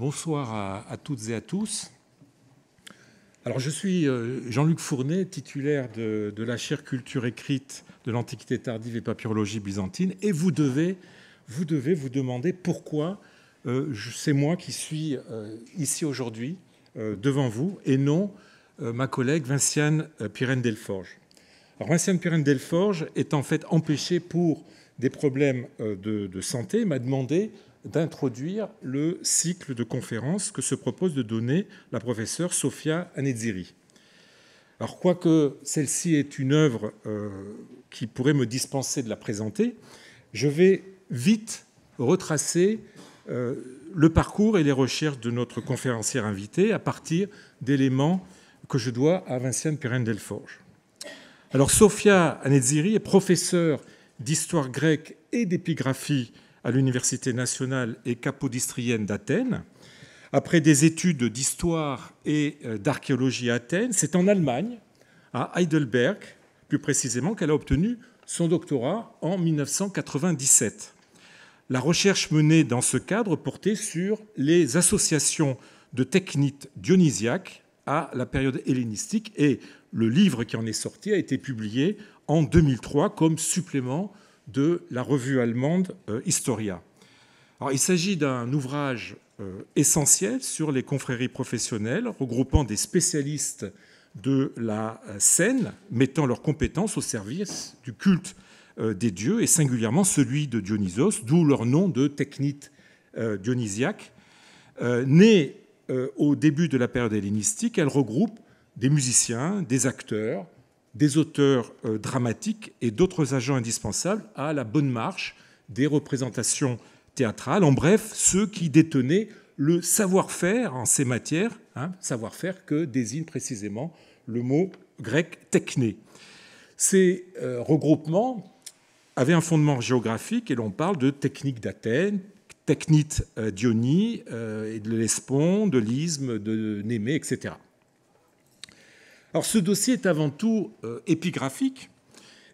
Bonsoir à toutes et à tous. Alors, je suis Jean-Luc Fournet, titulaire de la chaire culture écrite de l'Antiquité tardive et papyrologie byzantine, et vous devez vous demander pourquoi c'est moi qui suis ici aujourd'hui devant vous et non ma collègue Vinciane Pirenne-Delforge. Alors, Vinciane Pirenne-Delforge est en fait empêchée pour des problèmes de santé, m'a demandé d'introduire le cycle de conférences que se propose de donner la professeure Sofia Anezziri. Alors, quoique celle-ci est une œuvre qui pourrait me dispenser de la présenter, je vais vite retracer le parcours et les recherches de notre conférencière invitée à partir d'éléments que je dois à Vinciane Pirenne-Delforge. Alors, Sofia Anezziri est professeure d'histoire grecque et d'épigraphie à l'Université nationale et capodistrienne d'Athènes. Après des études d'histoire et d'archéologie à Athènes, c'est en Allemagne, à Heidelberg, plus précisément, qu'elle a obtenu son doctorat en 1997. La recherche menée dans ce cadre portait sur les associations de techniques dionysiaques à la période hellénistique, et le livre qui en est sorti a été publié en 2003 comme supplément de la revue allemande Historia. Alors, il s'agit d'un ouvrage essentiel sur les confréries professionnelles, regroupant des spécialistes de la scène, mettant leurs compétences au service du culte des dieux, et singulièrement celui de Dionysos, d'où leur nom de technite dionysiaque. Née au début de la période hellénistique, elle regroupe des musiciens, des acteurs, des auteurs dramatiques et d'autres agents indispensables à la bonne marche des représentations théâtrales. En bref, ceux qui détenaient le savoir-faire en ces matières, savoir-faire que désigne précisément le mot grec techné. Ces regroupements avaient un fondement géographique et l'on parle de technique d'Athènes, technite d'Ionie, et de l'Hellespont, de l'Isthme, de Némée, etc. Alors, ce dossier est avant tout épigraphique,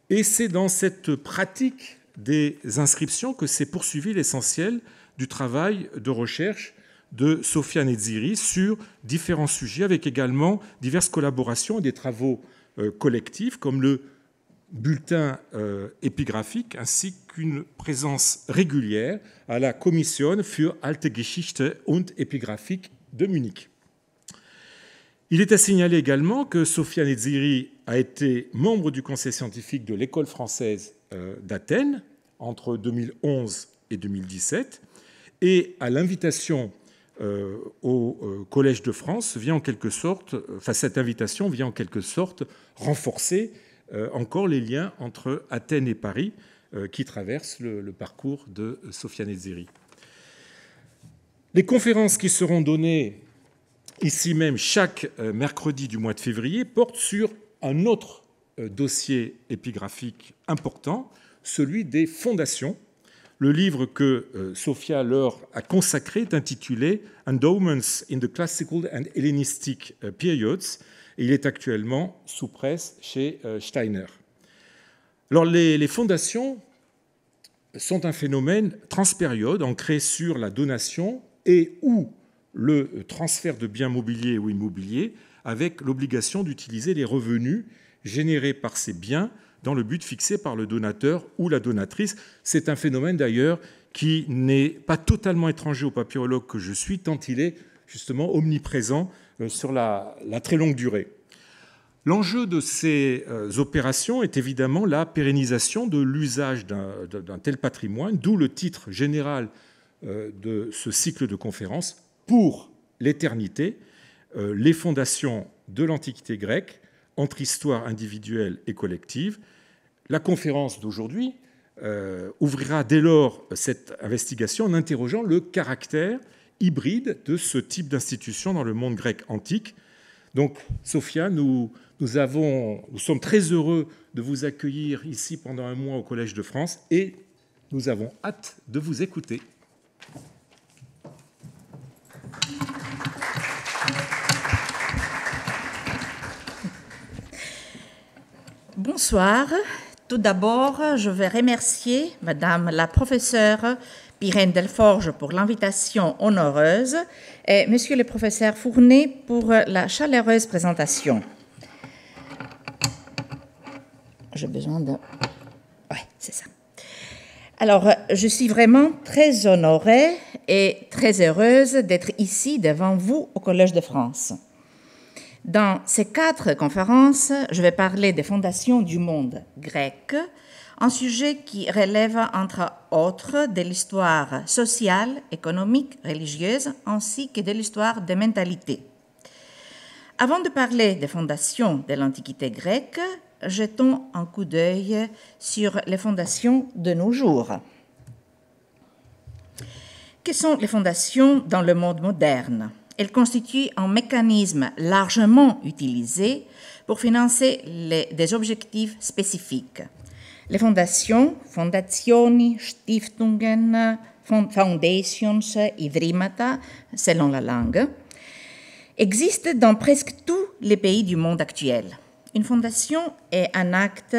et c'est dans cette pratique des inscriptions que s'est poursuivi l'essentiel du travail de recherche de Sofia Anezziri sur différents sujets, avec également diverses collaborations et des travaux collectifs, comme le bulletin épigraphique, ainsi qu'une présence régulière à la Kommission für Alte Geschichte und Epigraphik de Munich. Il est à signaler également que Sofia Anezziri a été membre du conseil scientifique de l'École française d'Athènes entre 2011 et 2017, et à l'invitation au Collège de France cette invitation vient en quelque sorte renforcer encore les liens entre Athènes et Paris qui traversent le parcours de Sofia Anezziri. Les conférences qui seront données ici même chaque mercredi du mois de février porte sur un autre dossier épigraphique important, celui des fondations. Le livre que Sofia leur a consacré est intitulé « Endowments in the Classical and Hellenistic Periods » et il est actuellement sous presse chez Steiner. Alors, les fondations sont un phénomène transpériode ancré sur la donation et ou le transfert de biens mobiliers ou immobiliers, avec l'obligation d'utiliser les revenus générés par ces biens dans le but fixé par le donateur ou la donatrice. C'est un phénomène d'ailleurs qui n'est pas totalement étranger au papyrologue que je suis, tant il est justement omniprésent sur la très longue durée. L'enjeu de ces opérations est évidemment la pérennisation de l'usage d'un tel patrimoine, d'où le titre général de ce cycle de conférences, pour l'éternité, les fondations de l'Antiquité grecque entre histoire individuelle et collective. La conférence d'aujourd'hui ouvrira dès lors cette investigation en interrogeant le caractère hybride de ce type d'institution dans le monde grec antique. Donc, Sofia, nous sommes très heureux de vous accueillir ici pendant un mois au Collège de France et nous avons hâte de vous écouter. Bonsoir. Tout d'abord, je vais remercier Madame la professeure Pirène Delforge pour l'invitation honoreuse et Monsieur le professeur Fournet pour la chaleureuse présentation. J'ai besoin de... Oui, c'est ça. Alors, je suis vraiment très honorée et très heureuse d'être ici devant vous au Collège de France. Dans ces 4 conférences, je vais parler des fondations du monde grec, un sujet qui relève entre autres de l'histoire sociale, économique, religieuse, ainsi que de l'histoire des mentalités. Avant de parler des fondations de l'Antiquité grecque, jetons un coup d'œil sur les fondations de nos jours. Quelles sont les fondations dans le monde moderne? Elles constituent un mécanisme largement utilisé pour financer des objectifs spécifiques. Les fondations, fondazioni, Stiftungen, foundations, idrimata, selon la langue, existent dans presque tous les pays du monde actuel. Une fondation est un acte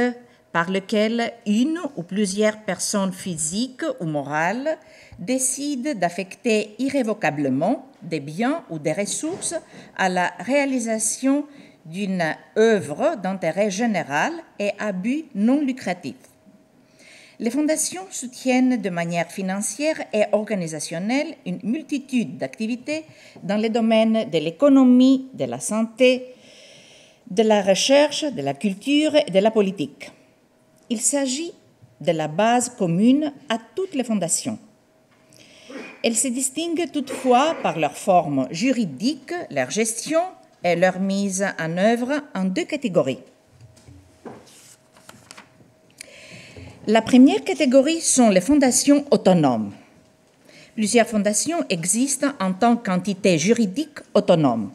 par lequel une ou plusieurs personnes physiques ou morales décident d'affecter irrévocablement des biens ou des ressources à la réalisation d'une œuvre d'intérêt général et à but non lucratif. Les fondations soutiennent de manière financière et organisationnelle une multitude d'activités dans les domaines de l'économie, de la santé, de la recherche, de la culture et de la politique. Il s'agit de la base commune à toutes les fondations. Elles se distinguent toutefois par leur forme juridique, leur gestion et leur mise en œuvre en 2 catégories. La première catégorie sont les fondations autonomes. Plusieurs fondations existent en tant qu'entité juridique autonome.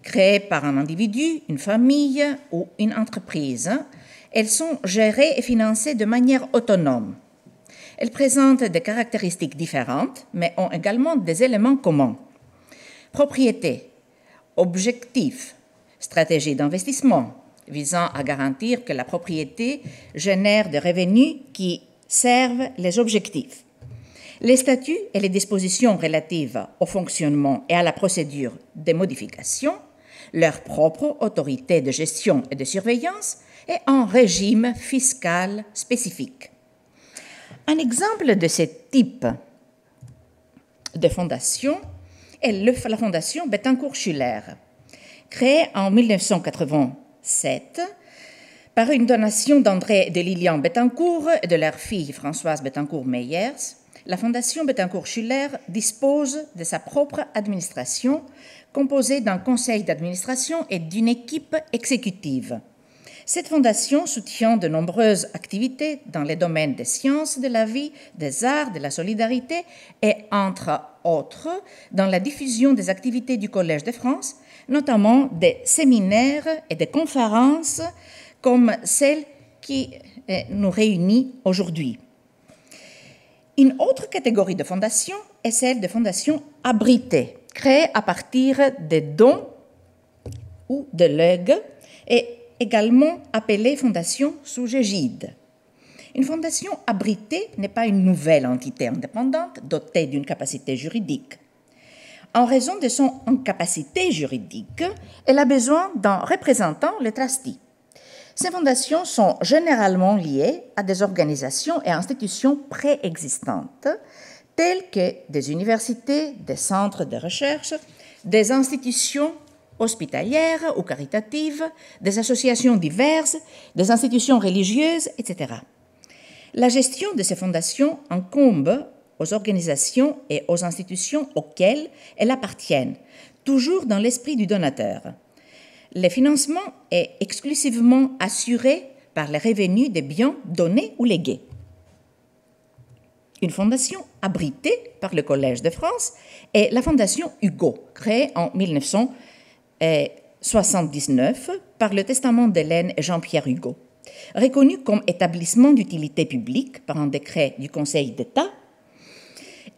Créées par un individu, une famille ou une entreprise, elles sont gérées et financées de manière autonome. Elles présentent des caractéristiques différentes, mais ont également des éléments communs. Propriété, objectif, stratégie d'investissement, visant à garantir que la propriété génère des revenus qui servent les objectifs. Les statuts et les dispositions relatives au fonctionnement et à la procédure de modification, leur propre autorité de gestion et de surveillance et un régime fiscal spécifique. Un exemple de ce type de fondation est la fondation Bettencourt-Schuller, créée en 1987 par une donation d'André de Lilian Bettencourt et de leur fille Françoise Bettencourt-Meyers. La fondation Bettencourt-Schuller dispose de sa propre administration, composée d'un conseil d'administration et d'une équipe exécutive. Cette fondation soutient de nombreuses activités dans les domaines des sciences de la vie, des arts, de la solidarité et, entre autres, dans la diffusion des activités du Collège de France, notamment des séminaires et des conférences comme celle qui nous réunit aujourd'hui. Une autre catégorie de fondations est celle de fondations abritées, créées à partir des dons ou de legs et également appelées fondations sous égide. Une fondation abritée n'est pas une nouvelle entité indépendante dotée d'une capacité juridique. En raison de son incapacité juridique, elle a besoin d'un représentant, le trustee. Ces fondations sont généralement liées à des organisations et institutions préexistantes, telles que des universités, des centres de recherche, des institutions hospitalières ou caritatives, des associations diverses, des institutions religieuses, etc. La gestion de ces fondations incombe aux organisations et aux institutions auxquelles elles appartiennent, toujours dans l'esprit du donateur. Le financement est exclusivement assuré par les revenus des biens donnés ou légués. Une fondation abritée par le Collège de France est la fondation Hugo, créée en 1979 par le testament d'Hélène et Jean-Pierre Hugo. Reconnue comme établissement d'utilité publique par un décret du Conseil d'État,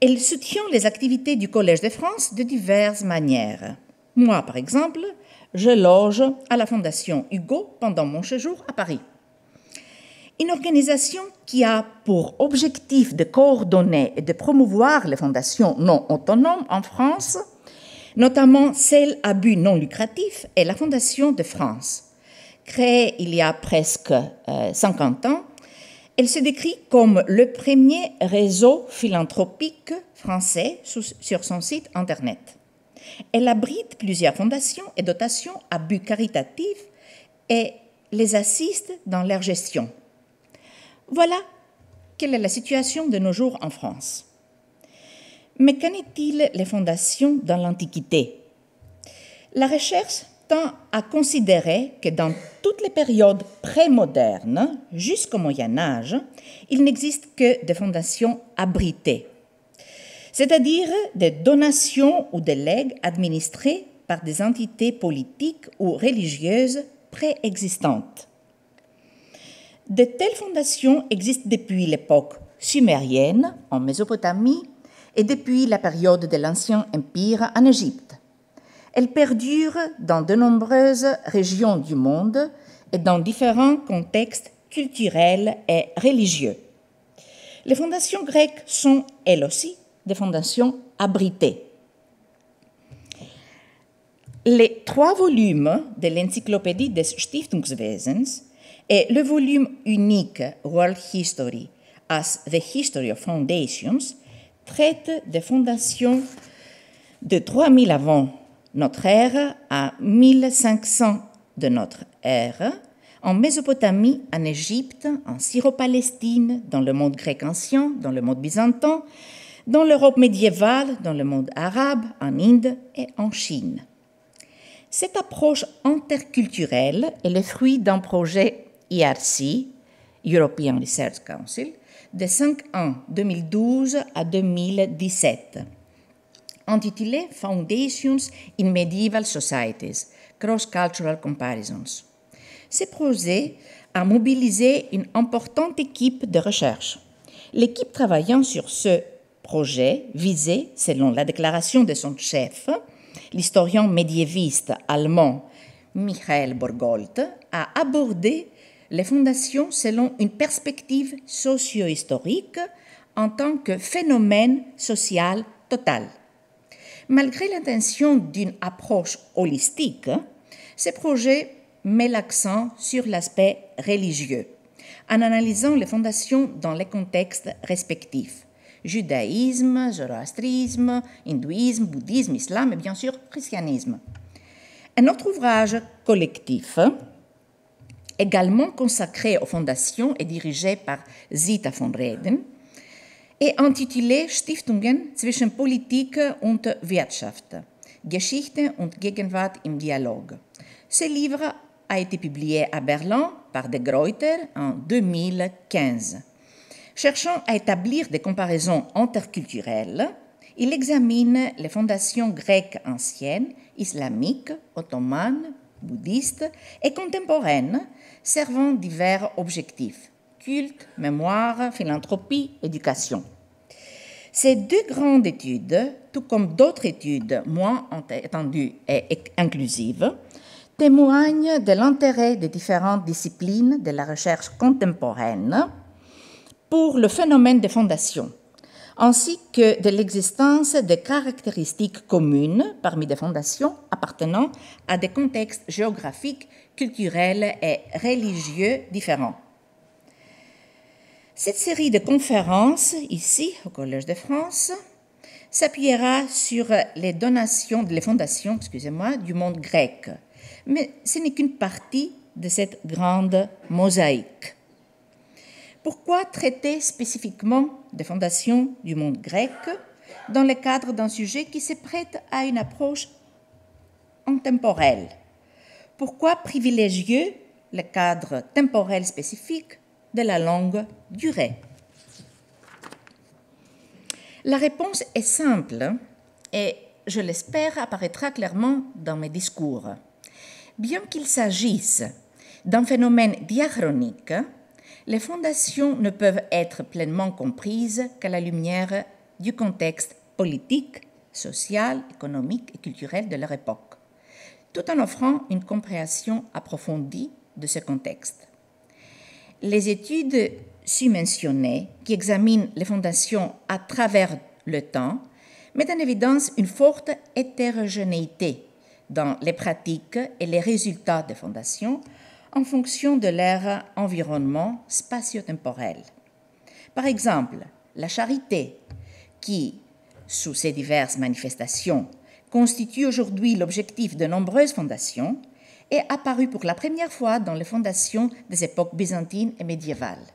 elle soutient les activités du Collège de France de diverses manières. Moi, par exemple, je loge à la Fondation Hugo pendant mon séjour à Paris. Une organisation qui a pour objectif de coordonner et de promouvoir les fondations non autonomes en France, notamment celle à but non lucratif, est la Fondation de France. Créée il y a presque 50 ans, elle se décrit comme le premier réseau philanthropique français sur son site Internet. Elle abrite plusieurs fondations et dotations à but caritatif et les assiste dans leur gestion. Voilà quelle est la situation de nos jours en France. Mais qu'en est-il des fondations dans l'Antiquité? La recherche tend à considérer que dans toutes les périodes prémodernes, jusqu'au Moyen Âge, il n'existe que des fondations abritées, c'est-à-dire des donations ou des legs administrés par des entités politiques ou religieuses préexistantes. De telles fondations existent depuis l'époque sumérienne en Mésopotamie et depuis la période de l'Ancien Empire en Égypte. Elles perdurent dans de nombreuses régions du monde et dans différents contextes culturels et religieux. Les fondations grecques sont, elles aussi, des fondations abritées. Les 3 volumes de l'Encyclopédie des Stiftungswesens et le volume unique World History as the History of Foundations traitent des fondations de 3000 avant notre ère à 1500 de notre ère, en Mésopotamie, en Égypte, en Syro-Palestine, dans le monde grec ancien, dans le monde byzantin, dans l'Europe médiévale, dans le monde arabe, en Inde et en Chine. Cette approche interculturelle est le fruit d'un projet ERC, European Research Council, de 5 ans, 2012 à 2017, intitulé Foundations in Medieval Societies, Cross-Cultural Comparisons. Ce projet a mobilisé une importante équipe de recherche. L'équipe travaillant sur ce projet visait, selon la déclaration de son chef, l'historien médiéviste allemand Michael Borgolt, à aborder les fondations selon une perspective socio-historique en tant que phénomène social total. Malgré l'intention d'une approche holistique, ce projet met l'accent sur l'aspect religieux, en analysant les fondations dans les contextes respectifs: judaïsme, zoroastrisme, hindouisme, bouddhisme, islam et bien sûr christianisme. Un autre ouvrage collectif, également consacré aux fondations et dirigé par Zita von Reden, est intitulé Stiftungen zwischen Politik und Wirtschaft, Geschichte und Gegenwart im Dialog. Ce livre a été publié à Berlin par De Gruyter en 2015. Cherchant à établir des comparaisons interculturelles, il examine les fondations grecques anciennes, islamiques, ottomanes, bouddhistes et contemporaines, servant divers objectifs: culte, mémoire, philanthropie, éducation. Ces 2 grandes études, tout comme d'autres études moins étendues et inclusives, témoignent de l'intérêt des différentes disciplines de la recherche contemporaine pour le phénomène des fondations, ainsi que de l'existence de caractéristiques communes parmi des fondations appartenant à des contextes géographiques, culturels et religieux différents. Cette série de conférences, ici, au Collège de France, s'appuiera sur les fondations du monde grec, mais ce n'est qu'une partie de cette grande mosaïque. Pourquoi traiter spécifiquement des fondations du monde grec dans le cadre d'un sujet qui se prête à une approche intemporelle? Pourquoi privilégier le cadre temporel spécifique de la longue durée? La réponse est simple et, je l'espère, apparaîtra clairement dans mes discours. Bien qu'il s'agisse d'un phénomène diachronique, les fondations ne peuvent être pleinement comprises qu'à la lumière du contexte politique, social, économique et culturel de leur époque, tout en offrant une compréhension approfondie de ce contexte. Les études ci-mentionnées, qui examinent les fondations à travers le temps, mettent en évidence une forte hétérogénéité dans les pratiques et les résultats des fondations en fonction de leur environnement spatio-temporel. Par exemple, la charité, qui, sous ses diverses manifestations, constitue aujourd'hui l'objectif de nombreuses fondations, est apparue pour la première fois dans les fondations des époques byzantines et médiévales.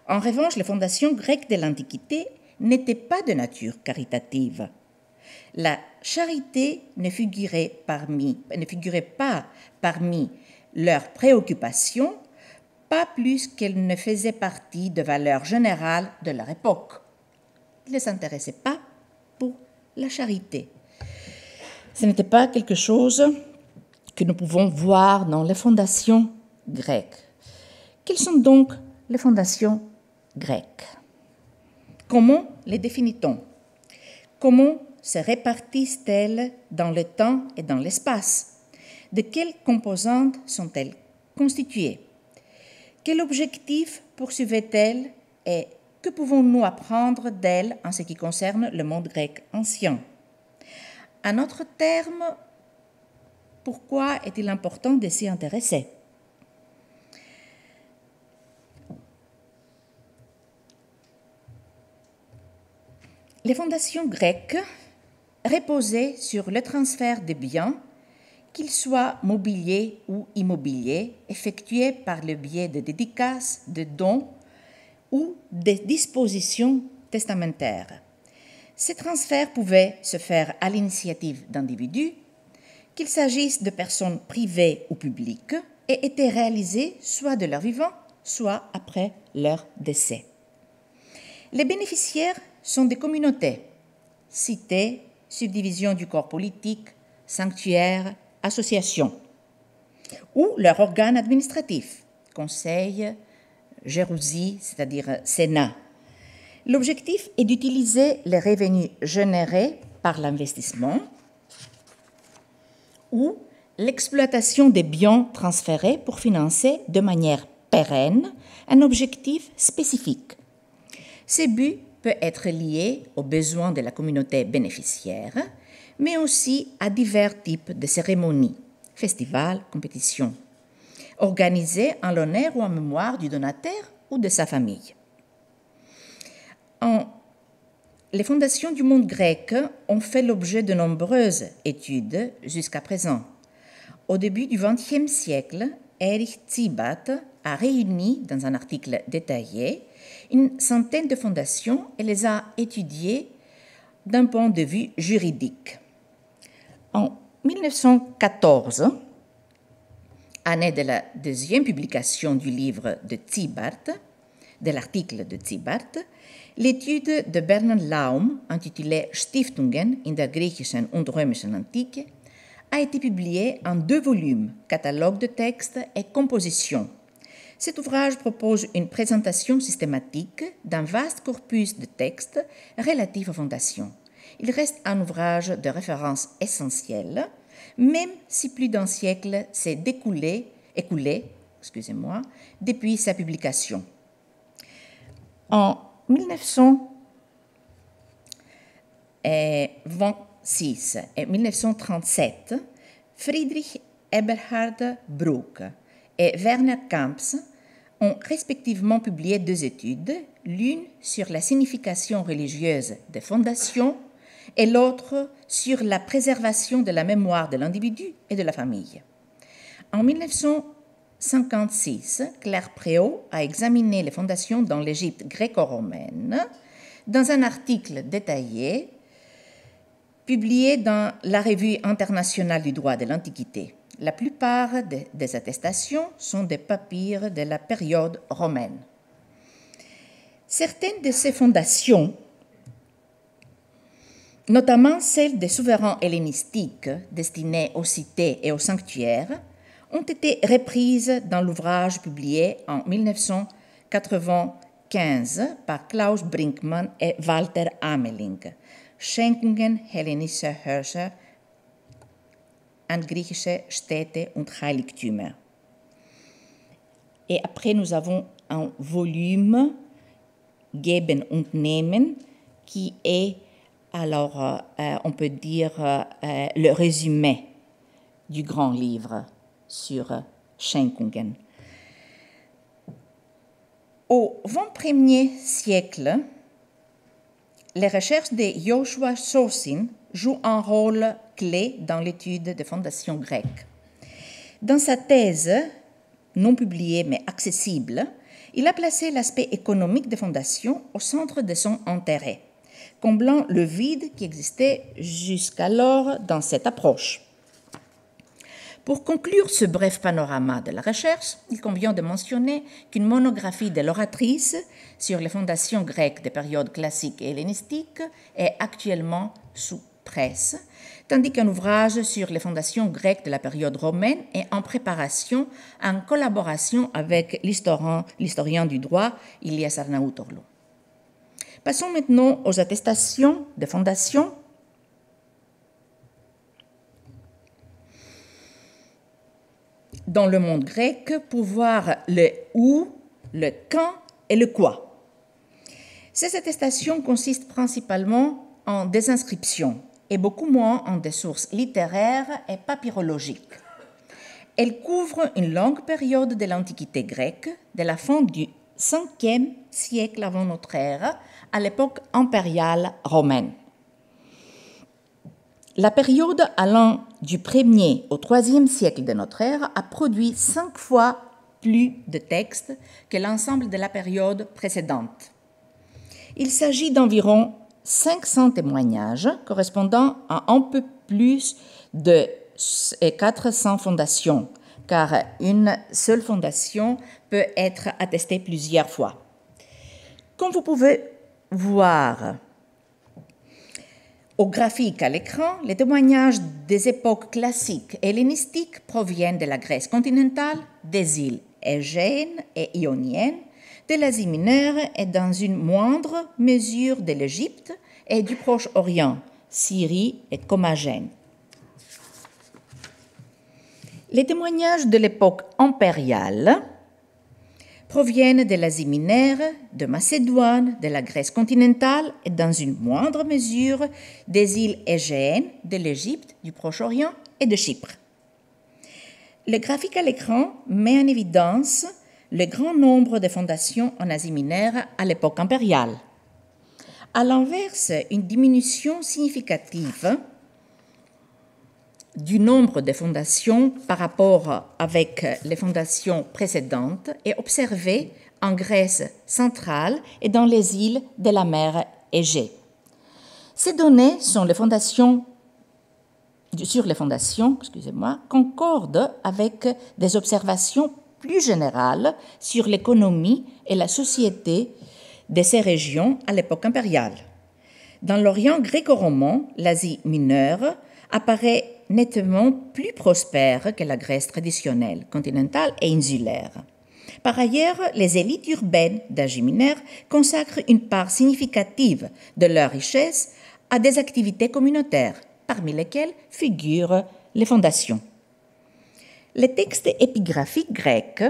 En revanche, les fondations grecques de l'Antiquité n'étaient pas de nature caritative. La charité ne figurait pas parmi leurs préoccupations, pas plus qu'elle ne faisait partie de valeurs générales de leur époque. Ils ne s'intéressaient pas pour la charité. Ce n'était pas quelque chose que nous pouvons voir dans les fondations grecques. Quelles sont donc les fondations grecques? Comment les définit-on? Comment se répartissent-elles dans le temps et dans l'espace? De quelles composantes sont-elles constituées? Quel objectif poursuivaient-elles et que pouvons-nous apprendre d'elles en ce qui concerne le monde grec ancien? En d'autres termes, pourquoi est-il important de s'y intéresser? Les fondations grecques reposaient sur le transfert de biens, qu'ils soient mobiliers ou immobiliers, effectués par le biais de dédicaces, de dons ou de dispositions testamentaires. Ces transferts pouvaient se faire à l'initiative d'individus, qu'il s'agisse de personnes privées ou publiques, et étaient réalisés soit de leur vivant, soit après leur décès. Les bénéficiaires sont des communautés, cités, subdivisions du corps politique, sanctuaires, associations, ou leur organe administratif, conseil, gérousie, c'est-à-dire Sénat. L'objectif est d'utiliser les revenus générés par l'investissement ou l'exploitation des biens transférés pour financer de manière pérenne un objectif spécifique. Ce but peut être lié aux besoins de la communauté bénéficiaire, mais aussi à divers types de cérémonies, festivals, compétitions, organisées en l'honneur ou en mémoire du donateur ou de sa famille. Les fondations du monde grec ont fait l'objet de nombreuses études jusqu'à présent. Au début du XXe siècle, Erich Zibat a réuni dans un article détaillé une centaine de fondations et les a étudiées d'un point de vue juridique. En 1914, année de la deuxième publication du livre de Zibat, de l'article de Zibat, l'étude de Bernhard Laum, intitulée Stiftungen in der griechischen und römischen Antike, a été publiée en 2 volumes, catalogue de textes et compositions. Cet ouvrage propose une présentation systématique d'un vaste corpus de textes relatifs aux fondations. Il reste un ouvrage de référence essentiel, même si plus d'un siècle s'est écoulé depuis sa publication. En 1926 et 1937, Friedrich Eberhard Bruck et Werner Kamps ont respectivement publié 2 études, l'une sur la signification religieuse des fondations et l'autre sur la préservation de la mémoire de l'individu et de la famille. En 1956, Claire Préau a examiné les fondations dans l'Égypte gréco-romaine dans un article détaillé publié dans la Revue internationale du droit de l'Antiquité. La plupart des attestations sont des papiers de la période romaine. Certaines de ces fondations, notamment celles des souverains hellénistiques destinés aux cités et aux sanctuaires, ont été reprises dans l'ouvrage publié en 1995 par Klaus Brinkmann et Walter Ameling, Schenkungen hellenischer Herrscher an griechische Städte und Heiligtümer. Et après, nous avons un volume, Geben und Nehmen, qui est, alors, on peut dire, le résumé du grand livre sur Schenkungen. Au XXIe siècle, les recherches de Joshua Sosin jouent un rôle clé dans l'étude des fondations grecques. Dans sa thèse, non publiée mais accessible, il a placé l'aspect économique des fondations au centre de son intérêt, comblant le vide qui existait jusqu'alors dans cette approche. Pour conclure ce bref panorama de la recherche, il convient de mentionner qu'une monographie de l'oratrice sur les fondations grecques des périodes classiques et hellénistiques est actuellement sous presse, tandis qu'un ouvrage sur les fondations grecques de la période romaine est en préparation en collaboration avec l'historien du droit Ilias Arnaoutoğlu. Passons maintenant aux attestations de fondation. Dans le monde grec, pour voir le où, le quand et le quoi. Ces attestations consistent principalement en des inscriptions et beaucoup moins en des sources littéraires et papyrologiques. Elles couvrent une longue période de l'Antiquité grecque, de la fin du 5e siècle avant notre ère à l'époque impériale romaine. La période allant du 1er au 3e siècle de notre ère a produit 5 fois plus de textes que l'ensemble de la période précédente. Il s'agit d'environ 500 témoignages correspondant à un peu plus de 400 fondations, car une seule fondation peut être attestée plusieurs fois. Comme vous pouvez voir au graphique à l'écran, les témoignages des époques classiques et hellénistiques proviennent de la Grèce continentale, des îles Égéennes et Ioniennes, de l'Asie mineure et dans une moindre mesure de l'Égypte et du Proche-Orient, Syrie et Commagène. Les témoignages de l'époque impériale proviennent de l'Asie mineure, de Macédoine, de la Grèce continentale et dans une moindre mesure des îles Égéennes, de l'Égypte, du Proche-Orient et de Chypre. Le graphique à l'écran met en évidence le grand nombre de fondations en Asie mineure à l'époque impériale. À l'inverse, une diminution significative du nombre de fondations par rapport avec les fondations précédentes est observée en Grèce centrale et dans les îles de la mer Égée. Ces données sur les fondations concordent avec des observations plus générales sur l'économie et la société de ces régions à l'époque impériale. Dans l'Orient gréco-roman, l'Asie mineure apparaît nettement plus prospère que la Grèce traditionnelle, continentale et insulaire. Par ailleurs, les élites urbaines d'Asie mineure consacrent une part significative de leur richesse à des activités communautaires, parmi lesquelles figurent les fondations. Les textes épigraphiques grecs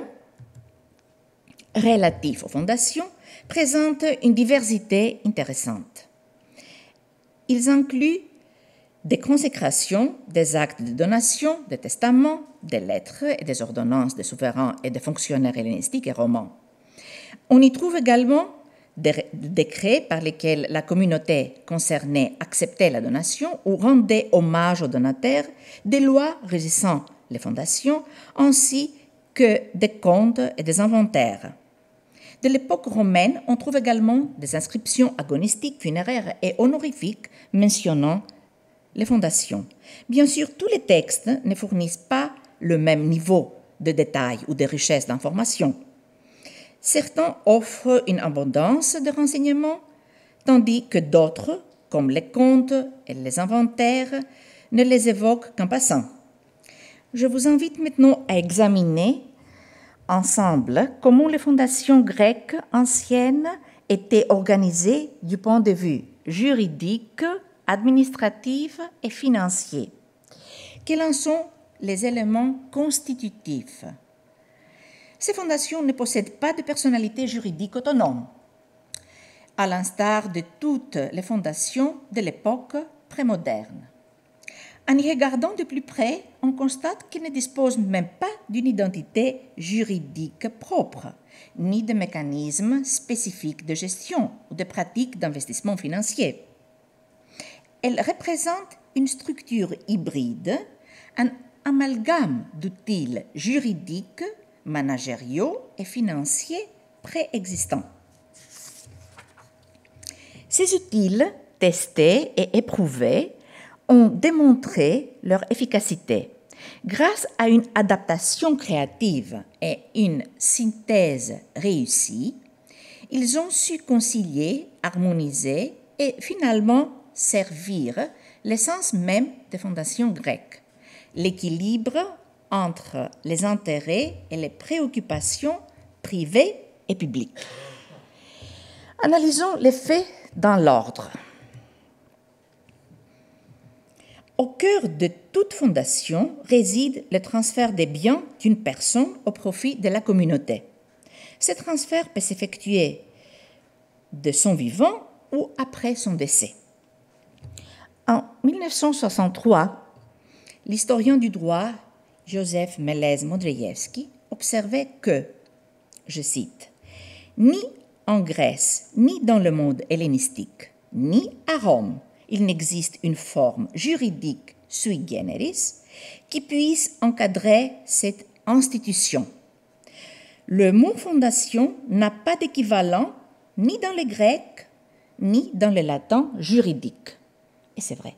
relatifs aux fondations présentent une diversité intéressante. Ils incluent des consécrations, des actes de donation, des testaments, des lettres et des ordonnances des souverains et des fonctionnaires hellénistiques et romans. On y trouve également des décrets par lesquels la communauté concernée acceptait la donation ou rendait hommage aux donataires, des lois régissant les fondations, ainsi que des comptes et des inventaires. De l'époque romaine, on trouve également des inscriptions agonistiques, funéraires et honorifiques mentionnant les fondations. Bien sûr, tous les textes ne fournissent pas le même niveau de détail ou de richesse d'informations. Certains offrent une abondance de renseignements, tandis que d'autres, comme les comptes et les inventaires, ne les évoquent qu'en passant. Je vous invite maintenant à examiner ensemble comment les fondations grecques anciennes étaient organisées du point de vue juridique, administratif et financier. Quels en sont les éléments constitutifs? ces fondations ne possèdent pas de personnalité juridique autonome, à l'instar de toutes les fondations de l'époque prémoderne. En y regardant de plus près, on constate qu'elles ne disposent même pas d'une identité juridique propre, ni de mécanismes spécifiques de gestion ou de pratiques d'investissement financier. Elles représentent une structure hybride, un amalgame d'outils juridiques, managériaux et financiers préexistants. Ces outils, testés et éprouvés, ont démontré leur efficacité grâce à une adaptation créative et une synthèse réussie. Ils ont su concilier, harmoniser et finalement servir l'essence même des fondations grecques, l'équilibre entre les intérêts et les préoccupations privées et publiques. Analysons les faits dans l'ordre. Au cœur de toute fondation réside le transfert des biens d'une personne au profit de la communauté. Ce transfert peut s'effectuer de son vivant ou après son décès. En 1963, l'historien du droit Joseph Mélez-Modrzejewski observait que, je cite, « Ni en Grèce, ni dans le monde hellénistique, ni à Rome, il n'existe une forme juridique sui generis qui puisse encadrer cette institution. Le mot fondation n'a pas d'équivalent ni dans le grec, ni dans le latin juridique. » Et c'est vrai.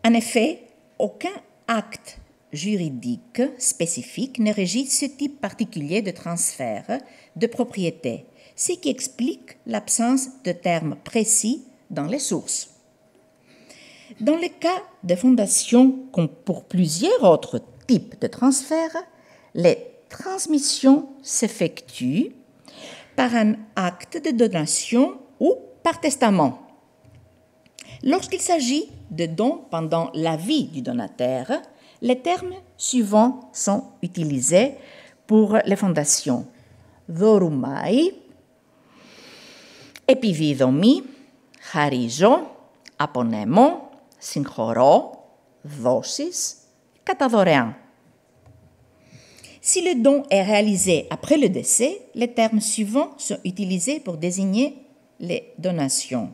En effet, aucun acte juridique spécifique ne régit ce type particulier de transfert de propriété, ce qui explique l'absence de termes précis dans les sources. Dans le cas de fondations comme pour plusieurs autres types de transferts, les transmissions s'effectuent par un acte de donation ou par testament. Lorsqu'il s'agit de dons pendant la vie du donateur, les termes suivants sont utilisés pour les fondations. Δωρumai, επιβίδωμη, χαρίζω, απονέμω, συγχωρώ, δώσεις, κατά δωρεάν. Si le don est réalisé après le décès, les termes suivants sont utilisés pour désigner les donations.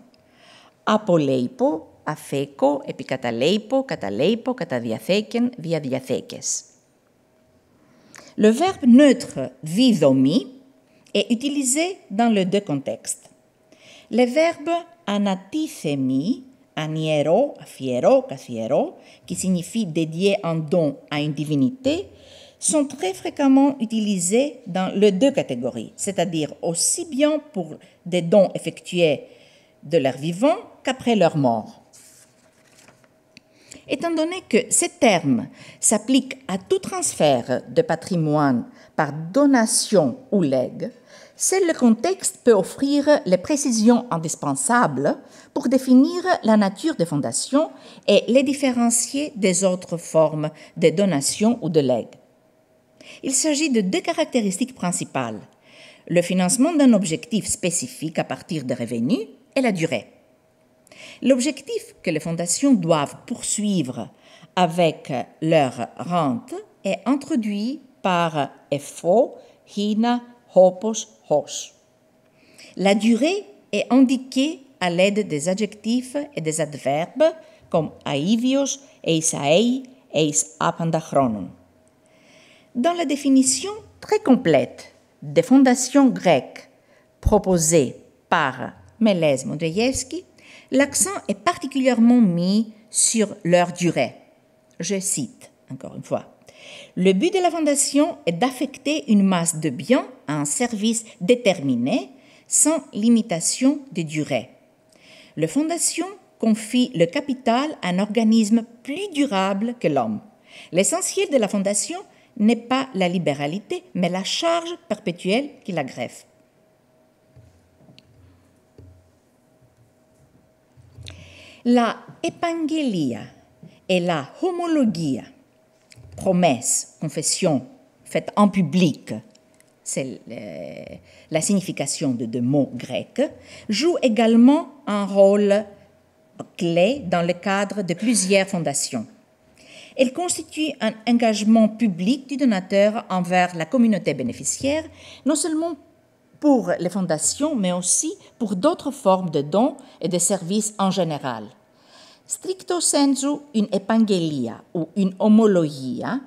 Απολέιπω, αφέκω, επικαταλέιπω, καταλέιπω, καταδιαθέκεν, διαδιαθέκες. Le verbe neutre δίδωμη est utilisé dans les deux contextes. Les verbes ανατίθεμη, aniero, affiero, καθιero, qui signifie dédier un don à une divinité, sont très fréquemment utilisés dans les deux catégories, c'est-à-dire aussi bien pour des dons effectués de leur vivant qu'après leur mort. Étant donné que ces termes s'appliquent à tout transfert de patrimoine par donation ou legs, seul le contexte peut offrir les précisions indispensables pour définir la nature des fondations et les différencier des autres formes de donation ou de legs. Il s'agit de deux caractéristiques principales, le financement d'un objectif spécifique à partir des revenus et la durée. L'objectif que les fondations doivent poursuivre avec leur rente est introduit par effo, hina, hopos, hos. La durée est indiquée à l'aide des adjectifs et des adverbes comme aivios, eisaei, eis apanda chronon. Dans la définition très complète des fondations grecques proposée par Mélez-Modrzejewski, l'accent est particulièrement mis sur leur durée. Je cite, encore une fois, « Le but de la fondation est d'affecter une masse de biens à un service déterminé sans limitation de durée. La fondation confie le capital à un organisme plus durable que l'homme. L'essentiel de la fondation n'est pas la libéralité, mais la charge perpétuelle qui la greffe. » La epangelia et la homologia, promesse, confession, faite en public, c'est la signification de deux mots grecs, joue également un rôle clé dans le cadre de plusieurs fondations. Elle constitue un engagement public du donateur envers la communauté bénéficiaire, non seulement pour les fondations, mais aussi pour d'autres formes de dons et de services en général. Stricto sensu, une epangelia ou une homologia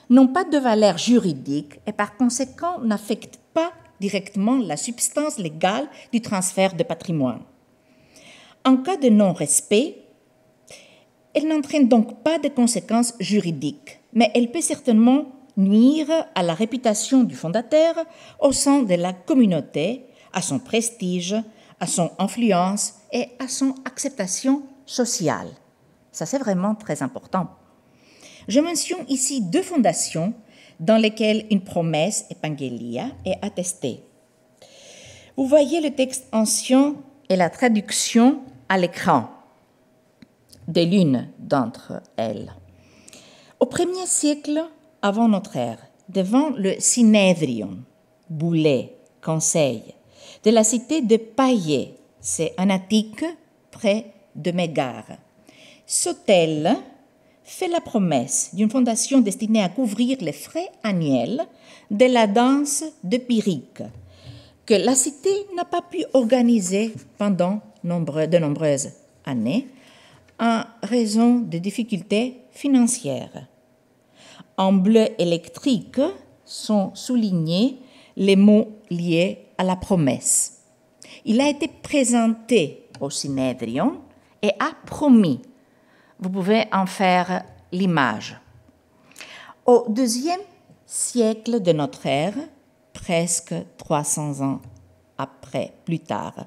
n'ont pas de valeur juridique et par conséquent n'affectent pas directement la substance légale du transfert de patrimoine. En cas de non-respect, elle n'entraîne donc pas de conséquences juridiques, mais elle peut certainement nuire à la réputation du fondateur au sein de la communauté, à son prestige, à son influence et à son acceptation sociale. Ça, c'est vraiment très important. Je mentionne ici deux fondations dans lesquelles une promesse, epangelia, est attestée. Vous voyez le texte ancien et la traduction à l'écran de l'une d'entre elles. Au 1er siècle avant notre ère, devant le Synedrion, boulet, conseil, de la cité de Païe, c'est en Attique, près de Mégare, Sotel fait la promesse d'une fondation destinée à couvrir les frais annuels de la danse de Pyrrhique, que la cité n'a pas pu organiser pendant de nombreuses années en raison de difficultés financières. En bleu électrique sont soulignés les mots liés à la promesse. Il a été présenté au Synedrion et a promis. Vous pouvez en faire l'image. Au IIe siècle de notre ère, presque 300 ans plus tard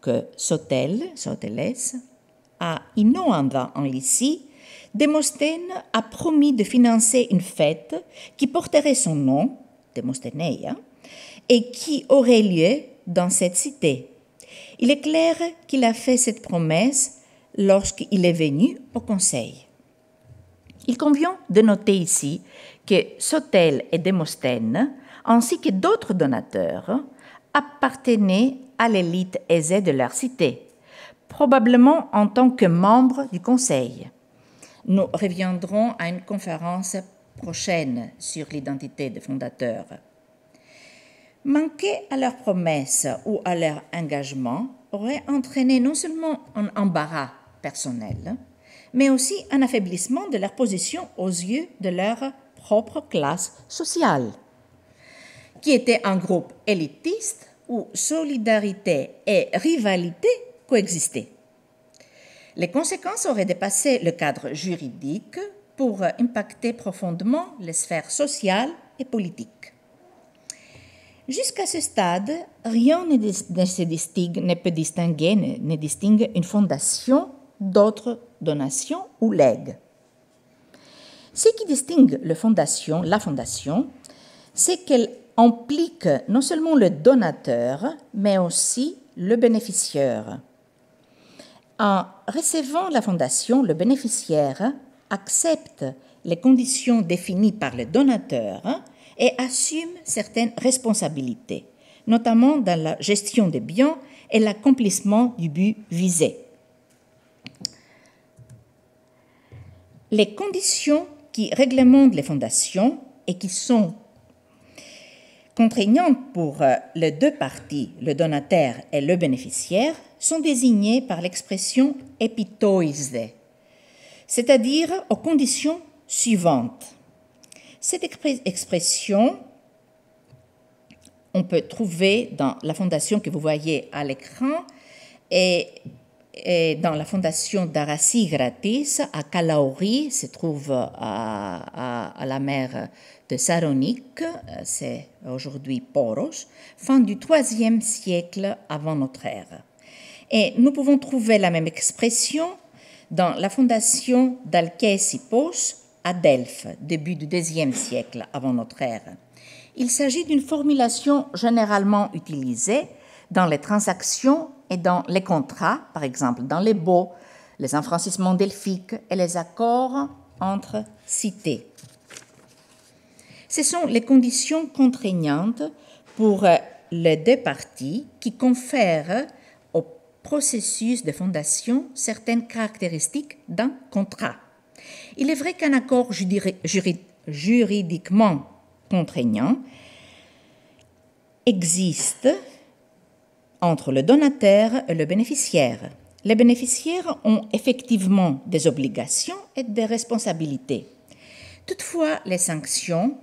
que Soteles, à Inoanda en Lycie, Démosthène a promis de financer une fête qui porterait son nom, Demostheneia, et qui aurait lieu dans cette cité. Il est clair qu'il a fait cette promesse lorsqu'il est venu au conseil. Il convient de noter ici que Sotel et Démosthène, ainsi que d'autres donateurs, appartenaient à l'élite aisée de leur cité, probablement en tant que membres du conseil. Nous reviendrons à une conférence prochaine sur l'identité des fondateurs. Manquer à leurs promesses ou à leur engagement aurait entraîné non seulement un embarras personnel, mais aussi un affaiblissement de leur position aux yeux de leur propre classe sociale, qui était un groupe élitiste où solidarité et rivalité coexistaient. Les conséquences auraient dépassé le cadre juridique pour impacter profondément les sphères sociales et politiques. Jusqu'à ce stade, rien ne peut distinguer une fondation d'autres donations ou legs. Ce qui distingue la fondation, c'est qu'elle implique non seulement le donateur, mais aussi le bénéficiaire. En recevant la fondation, le bénéficiaire accepte les conditions définies par le donateur et assume certaines responsabilités, notamment dans la gestion des biens et l'accomplissement du but visé. Les conditions qui réglementent les fondations et qui sont contraignantes pour les deux parties, le donateur et le bénéficiaire, sont désignées par l'expression epitoise, c'est-à-dire aux conditions suivantes. Cette expression, on peut trouver dans la fondation que vous voyez à l'écran et dans la fondation d'Arasi Gratis à Kalauri, se trouve à la mer de Saronique, c'est aujourd'hui Poros, fin du IIIe siècle avant notre ère. Et nous pouvons trouver la même expression dans la fondation d'Alkésipos à Delphes, début du IIe siècle avant notre ère. Il s'agit d'une formulation généralement utilisée dans les transactions et dans les contrats, par exemple dans les baux, les enfranchissements delphiques et les accords entre cités. Ce sont les conditions contraignantes pour les deux parties qui confèrent au processus de fondation certaines caractéristiques d'un contrat. Il est vrai qu'un accord juridiquement contraignant existe entre le donateur et le bénéficiaire. Les bénéficiaires ont effectivement des obligations et des responsabilités. Toutefois, les sanctions,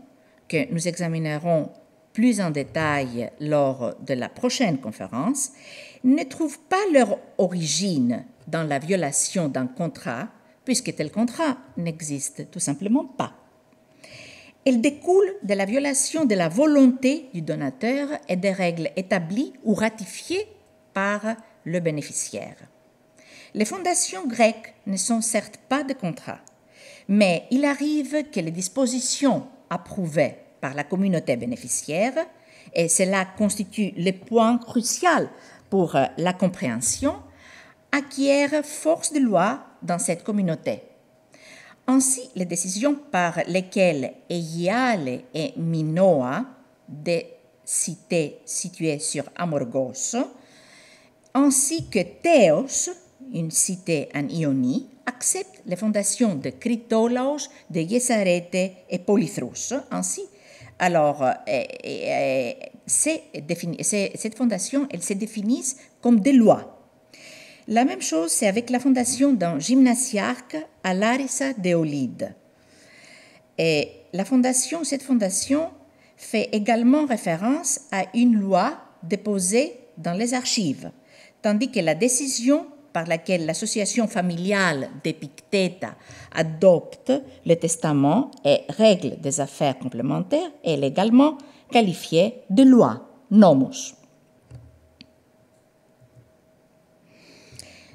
que nous examinerons plus en détail lors de la prochaine conférence, ne trouvent pas leur origine dans la violation d'un contrat, puisque tel contrat n'existe tout simplement pas. Elles découlent de la violation de la volonté du donateur et des règles établies ou ratifiées par le bénéficiaire. Les fondations grecques ne sont certes pas de contrats, mais il arrive que les dispositions approuvées par la communauté bénéficiaire, et cela constitue le point crucial pour la compréhension, acquièrent force de loi dans cette communauté. Ainsi, les décisions par lesquelles Eiale et Minoa, des cités situées sur Amorgos, ainsi que Théos, une cité en Ionie, acceptent les fondations de Critolaos, de Gessarete et Polythrous. Ainsi, alors, cette fondation, elles se définissent comme des lois. La même chose, c'est avec la fondation d'un gymnasiarque à Larissa d'Éolide. Et cette fondation fait également référence à une loi déposée dans les archives, tandis que la décision par laquelle l'association familiale d'Épictéta adopte le testament et règle des affaires complémentaires est également qualifiée de loi, nomos.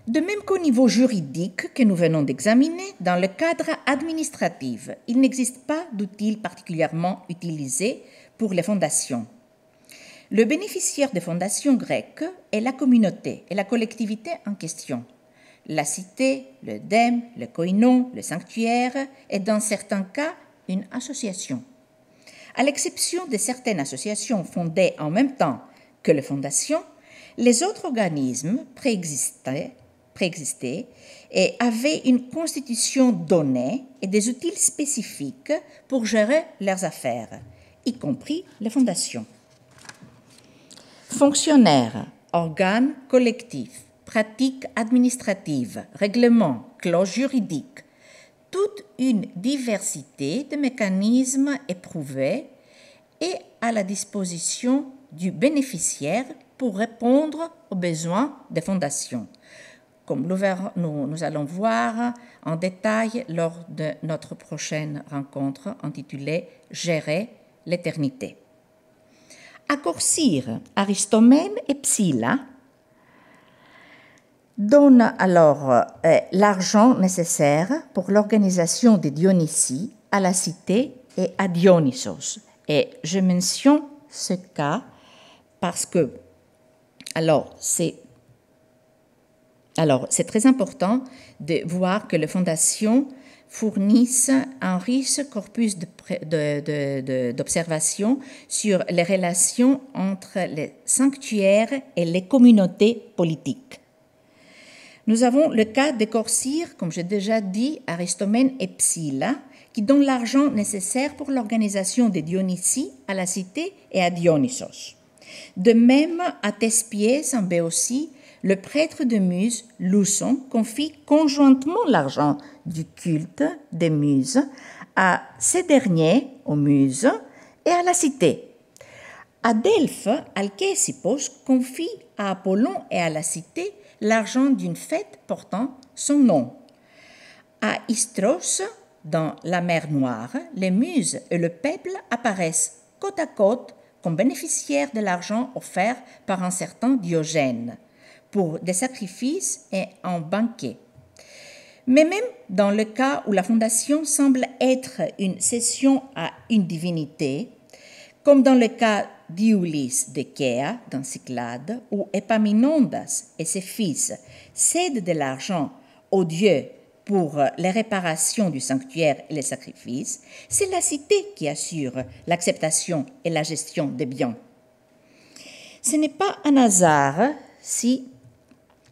De même qu'au niveau juridique que nous venons d'examiner, dans le cadre administratif, il n'existe pas d'outil particulièrement utilisé pour les fondations. Le bénéficiaire des fondations grecques est la communauté et la collectivité en question. La cité, le dème, le koinon, le sanctuaire et dans certains cas une association. À l'exception de certaines associations fondées en même temps que les fondations, les autres organismes préexistaient et avaient une constitution donnée et des outils spécifiques pour gérer leurs affaires, y compris les fondations. Fonctionnaires, organes collectifs, pratiques administratives, règlements, clauses juridiques, toute une diversité de mécanismes éprouvés et à la disposition du bénéficiaire pour répondre aux besoins des fondations, comme nous allons voir en détail lors de notre prochaine rencontre intitulée « Gérer l'éternité ». Accorcir, Aristomène et Psylla donnent alors l'argent nécessaire pour l'organisation des Dionysies à la cité et à Dionysos. Et je mentionne ce cas parce que c'est très important de voir que les fondations fournissent un riche corpus d'observation sur les relations entre les sanctuaires et les communautés politiques. Nous avons le cas de Corcyre, comme j'ai déjà dit, Aristomène et Psylla, qui donnent l'argent nécessaire pour l'organisation des Dionysies à la cité et à Dionysos. De même, à Thesphiès, en Béotie, le prêtre de Muse, Luçon, confie conjointement l'argent du culte des Muses à ces derniers, aux Muses, et à la cité. À Delphes, Alcésippos confie à Apollon et à la cité l'argent d'une fête portant son nom. À Istros, dans la mer Noire, les Muses et le peuple apparaissent côte à côte comme bénéficiaires de l'argent offert par un certain Diogène pour des sacrifices et un banquet. Mais même dans le cas où la fondation semble être une cession à une divinité, comme dans le cas d'Iulis de Chéa dans Cyclade, où Épaminondas et ses fils cèdent de l'argent au dieu pour les réparations du sanctuaire et les sacrifices, c'est la cité qui assure l'acceptation et la gestion des biens. Ce n'est pas un hasard si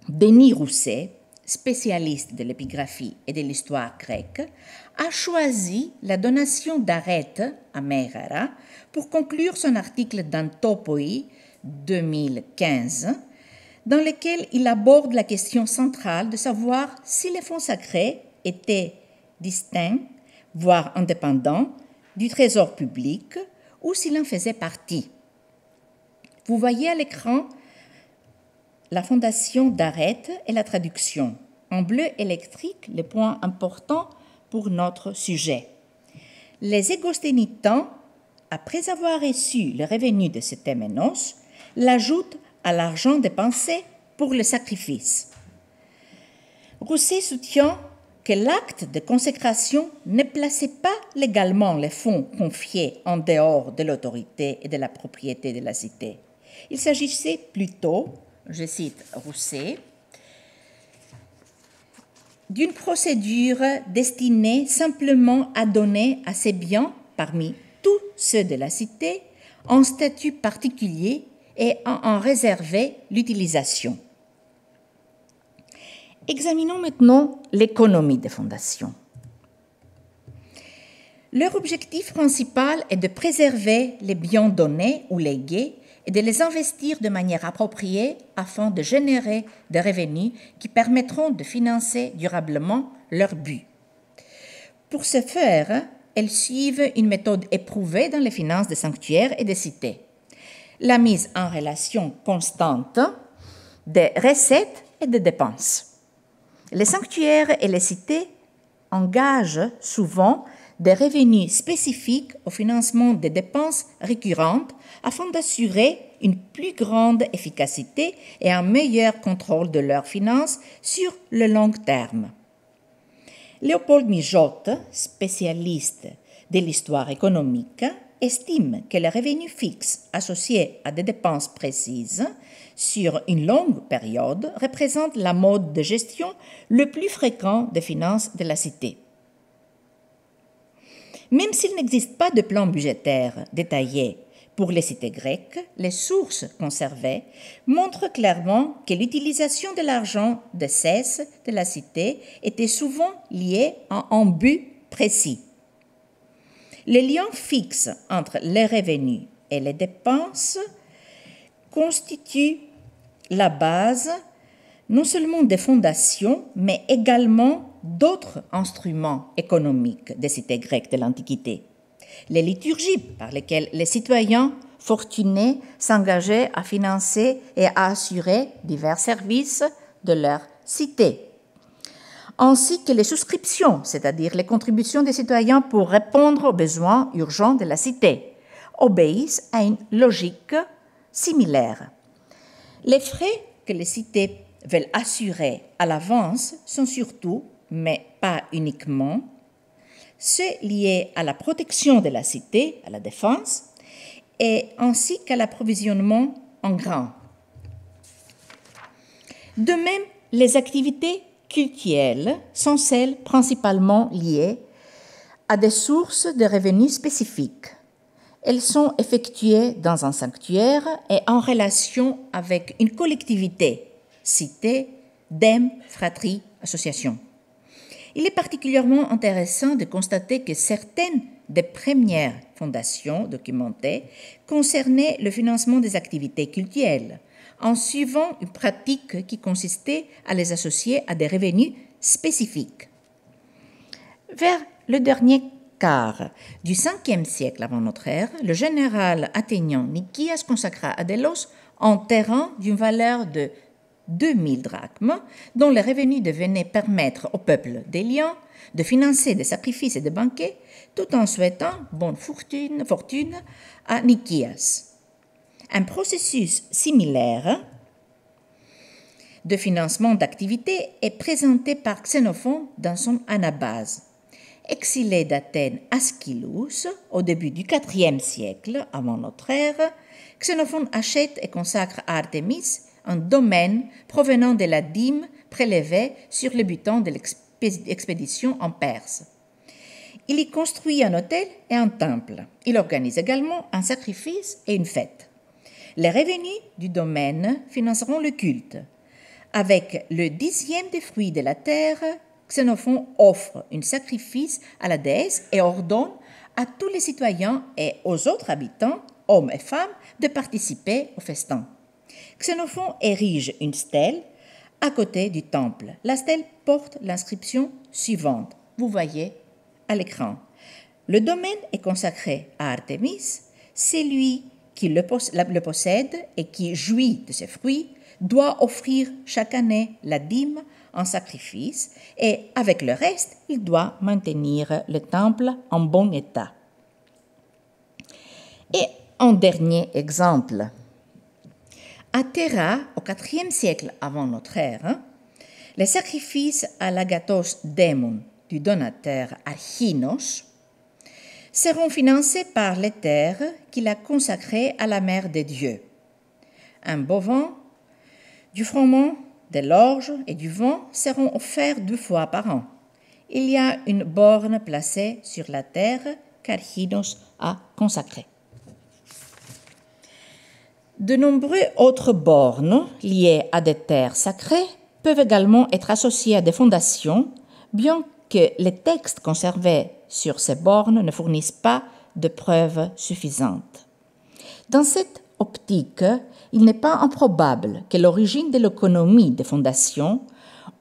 Denis Rousset, spécialiste de l'épigraphie et de l'histoire grecque, a choisi la donation d'Arête à Megara pour conclure son article dans Topoi 2015, dans lequel il aborde la question centrale de savoir si les fonds sacrés étaient distincts, voire indépendants, du trésor public ou s'il en faisait partie. Vous voyez à l'écran la fondation d'Arête et la traduction. En bleu électrique, les points importants pour notre sujet. Les égosténitans, après avoir reçu le revenu de ce téménos, l'ajoutent à l'argent dépensé pour le sacrifice. Rousset soutient que l'acte de consécration ne plaçait pas légalement les fonds confiés en dehors de l'autorité et de la propriété de la cité. Il s'agissait plutôt, je cite Rousset, d'une procédure destinée simplement à donner à ces biens, parmi tous ceux de la cité, un statut particulier et à en réserver l'utilisation. Examinons maintenant l'économie des fondations. Leur objectif principal est de préserver les biens donnés ou légués et de les investir de manière appropriée afin de générer des revenus qui permettront de financer durablement leur but. Pour ce faire, elles suivent une méthode éprouvée dans les finances des sanctuaires et des cités. La mise en relation constante des recettes et des dépenses. Les sanctuaires et les cités engagent souvent des revenus spécifiques au financement des dépenses récurrentes afin d'assurer une plus grande efficacité et un meilleur contrôle de leurs finances sur le long terme. Léopold Mijotte, spécialiste de l'histoire économique, estime que les revenus fixes associés à des dépenses précises sur une longue période représentent la mode de gestion le plus fréquent des finances de la cité. Même s'il n'existe pas de plan budgétaire détaillé pour les cités grecques, les sources conservées montrent clairement que l'utilisation de l'argent de cesse de la cité était souvent liée à un but précis. Les liens fixes entre les revenus et les dépenses constituent la base non seulement des fondations, mais également d'autres instruments économiques des cités grecques de l'Antiquité. Les liturgies par lesquelles les citoyens fortunés s'engageaient à financer et à assurer divers services de leur cité, ainsi que les souscriptions, c'est-à-dire les contributions des citoyens pour répondre aux besoins urgents de la cité, obéissent à une logique similaire. Les frais que les cités veulent assurer à l'avance sont surtout, mais pas uniquement, ceux liés à la protection de la cité, à la défense, et ainsi qu'à l'approvisionnement en grains. De même, les activités cultuelles sont celles principalement liées à des sources de revenus spécifiques. Elles sont effectuées dans un sanctuaire et en relation avec une collectivité, cité, dème, fratrie, association. Il est particulièrement intéressant de constater que certaines des premières fondations documentées concernaient le financement des activités cultuelles, en suivant une pratique qui consistait à les associer à des revenus spécifiques. Vers le dernier quart du 5e siècle avant notre ère, le général athénien Nikias consacra à Délos un terrain d'une valeur de 2000 drachmes, dont les revenus devenaient permettre au peuple d'Élian de financer des sacrifices et des banquets, tout en souhaitant bonne fortune à Nikias. Un processus similaire de financement d'activités est présenté par Xénophon dans son Anabase. Exilé d'Athènes Aschylous au début du IVe siècle avant notre ère, Xénophon achète et consacre à Artémis un domaine provenant de la dîme prélevée sur le butin de expédition en Perse. Il y construit un hôtel et un temple. Il organise également un sacrifice et une fête. Les revenus du domaine financeront le culte. Avec le 10e des fruits de la terre, Xénophon offre un sacrifice à la déesse et ordonne à tous les citoyens et aux autres habitants, hommes et femmes, de participer au festin. Xénophon érige une stèle à côté du temple. La stèle porte l'inscription suivante. Vous voyez à l'écran. Le domaine est consacré à Artémis. Celui qui le possède et qui jouit de ses fruits doit offrir chaque année la dîme en sacrifice et avec le reste, il doit maintenir le temple en bon état. Et un dernier exemple. À Théra, au IVe siècle avant notre ère, les sacrifices à l'agathos démon du donateur Archinos seront financés par les terres qu'il a consacrées à la mère des dieux. Un bovin, du froment, de l'orge et du vin seront offerts 2 fois par an. Il y a une borne placée sur la terre qu'Archinos a consacrée. De nombreuses autres bornes liées à des terres sacrées peuvent également être associées à des fondations, bien que les textes conservés sur ces bornes ne fournissent pas de preuves suffisantes. Dans cette optique, il n'est pas improbable que l'origine de l'économie des fondations,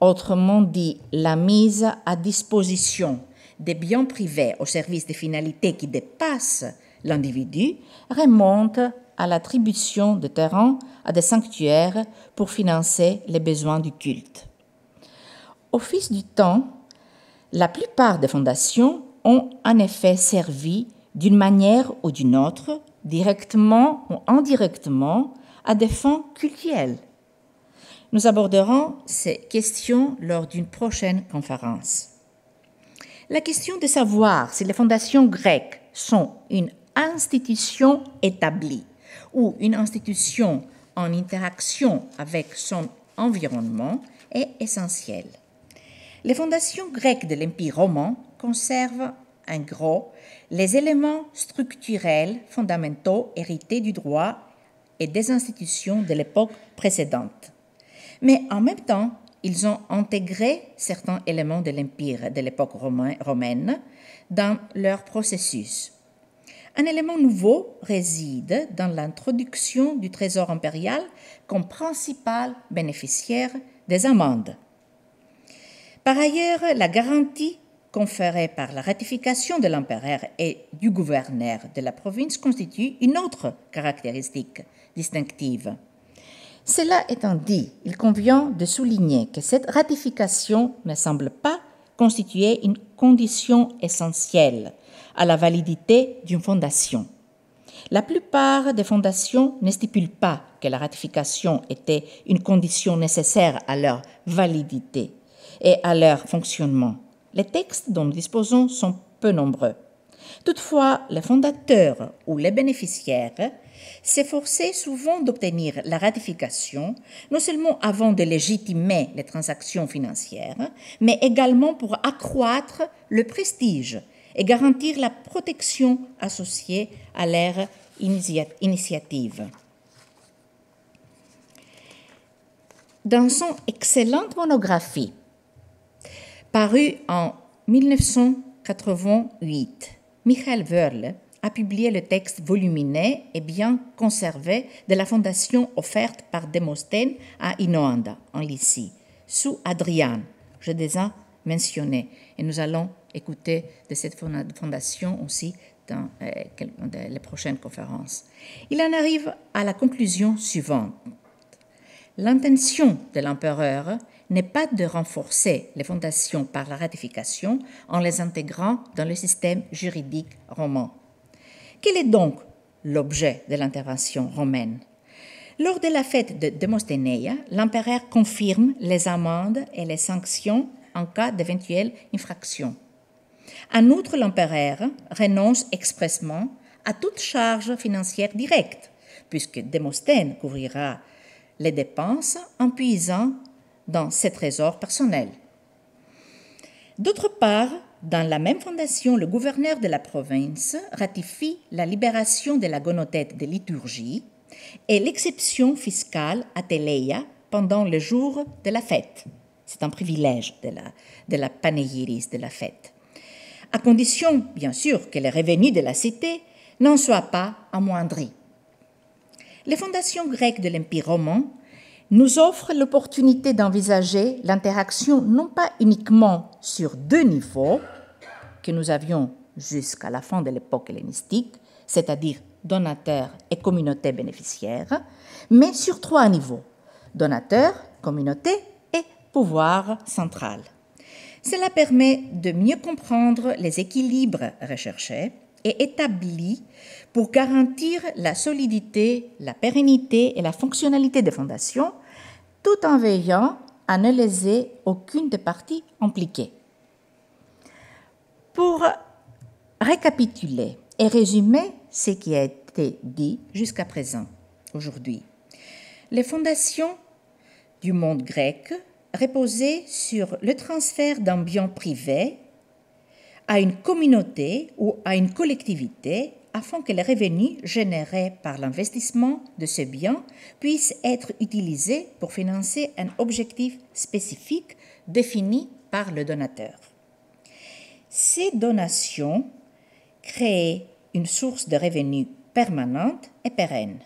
autrement dit la mise à disposition des biens privés au service des finalités qui dépassent l'individu, remonte à l'attribution de terrains à des sanctuaires pour financer les besoins du culte. Au fil du temps, la plupart des fondations ont en effet servi d'une manière ou d'une autre, directement ou indirectement, à des fins cultuelles. Nous aborderons ces questions lors d'une prochaine conférence. La question de savoir si les fondations grecques sont une institution établie ou une institution en interaction avec son environnement est essentielle. Les fondations grecques de l'Empire romain conservent en gros les éléments structurels fondamentaux hérités du droit et des institutions de l'époque précédente. Mais en même temps, ils ont intégré certains éléments de l'Empire de l'époque romaine dans leur processus. Un élément nouveau réside dans l'introduction du trésor impérial comme principal bénéficiaire des amendes. Par ailleurs, la garantie conférée par la ratification de l'empereur et du gouverneur de la province constitue une autre caractéristique distinctive. Cela étant dit, il convient de souligner que cette ratification ne semble pas constituer une condition essentielle à la validité d'une fondation. La plupart des fondations ne stipulent pas que la ratification était une condition nécessaire à leur validité et à leur fonctionnement. Les textes dont nous disposons sont peu nombreux. Toutefois, les fondateurs ou les bénéficiaires s'efforçaient souvent d'obtenir la ratification, non seulement avant de légitimer les transactions financières, mais également pour accroître le prestige et garantir la protection associée à leur initiative. Dans son excellente monographie, parue en 1988, Michael Wörle a publié le texte volumineux et bien conservé de la fondation offerte par Démosthène à Inoanda, en Lycie, sous Hadrian, je déjà mentionné. Et nous allons écouter de cette fondation aussi dans les prochaines conférences. Il en arrive à la conclusion suivante. L'intention de l'empereur n'est pas de renforcer les fondations par la ratification en les intégrant dans le système juridique romain. Quel est donc l'objet de l'intervention romaine? Lors de la fête de Démosthénéia, l'empereur confirme les amendes et les sanctions en cas d'éventuelle infraction. En outre, l'empereur renonce expressément à toute charge financière directe, puisque Démosthène couvrira les dépenses en puisant dans ses trésors personnels. D'autre part, dans la même fondation, le gouverneur de la province ratifie la libération de la gonothèque de liturgie et l'exception fiscale à Teleia pendant le jour de la fête. C'est un privilège de la panéiris, de la fête. À condition, bien sûr, que les revenus de la cité n'en soient pas amoindris. Les fondations grecques de l'Empire romain nous offrent l'opportunité d'envisager l'interaction non pas uniquement sur deux niveaux que nous avions jusqu'à la fin de l'époque hellénistique, c'est-à-dire donateurs et communauté bénéficiaire, mais sur trois niveaux, donateur, communauté et pouvoir central. Cela permet de mieux comprendre les équilibres recherchés et établis pour garantir la solidité, la pérennité et la fonctionnalité des fondations, tout en veillant à ne léser aucune des parties impliquées. Pour récapituler et résumer ce qui a été dit jusqu'à présent, aujourd'hui, les fondations du monde grec reposaient sur le transfert d'un bien privé à une communauté ou à une collectivité afin que les revenus générés par l'investissement de ce bien puissent être utilisés pour financer un objectif spécifique défini par le donateur. Ces donations créent une source de revenus permanente et pérenne.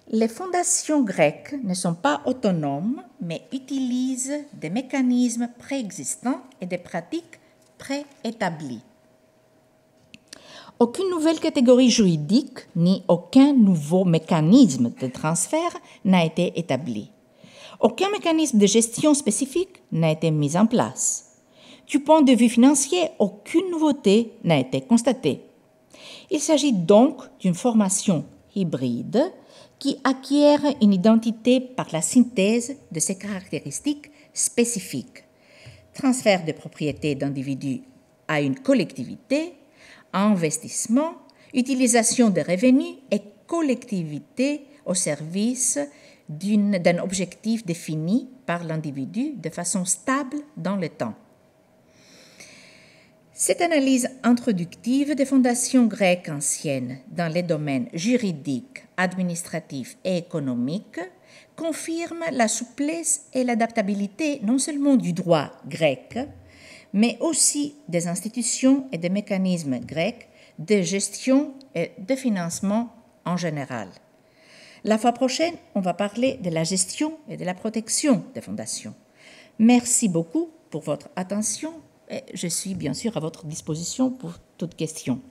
Les fondations grecques ne sont pas autonomes, mais utilisent des mécanismes préexistants et des pratiques préétablies. Aucune nouvelle catégorie juridique ni aucun nouveau mécanisme de transfert n'a été établi. Aucun mécanisme de gestion spécifique n'a été mis en place. Du point de vue financier, aucune nouveauté n'a été constatée. Il s'agit donc d'une formation hybride qui acquiert une identité par la synthèse de ses caractéristiques spécifiques. Transfert de propriété d'individus à une collectivité, investissement, utilisation de revenus et collectivité au service d'un objectif défini par l'individu de façon stable dans le temps. Cette analyse introductive des fondations grecques anciennes dans les domaines juridiques, administratifs et économiques confirme la souplesse et l'adaptabilité non seulement du droit grec, mais aussi des institutions et des mécanismes grecs de gestion et de financement en général. La fois prochaine, on va parler de la gestion et de la protection des fondations. Merci beaucoup pour votre attention et je suis bien sûr à votre disposition pour toute question.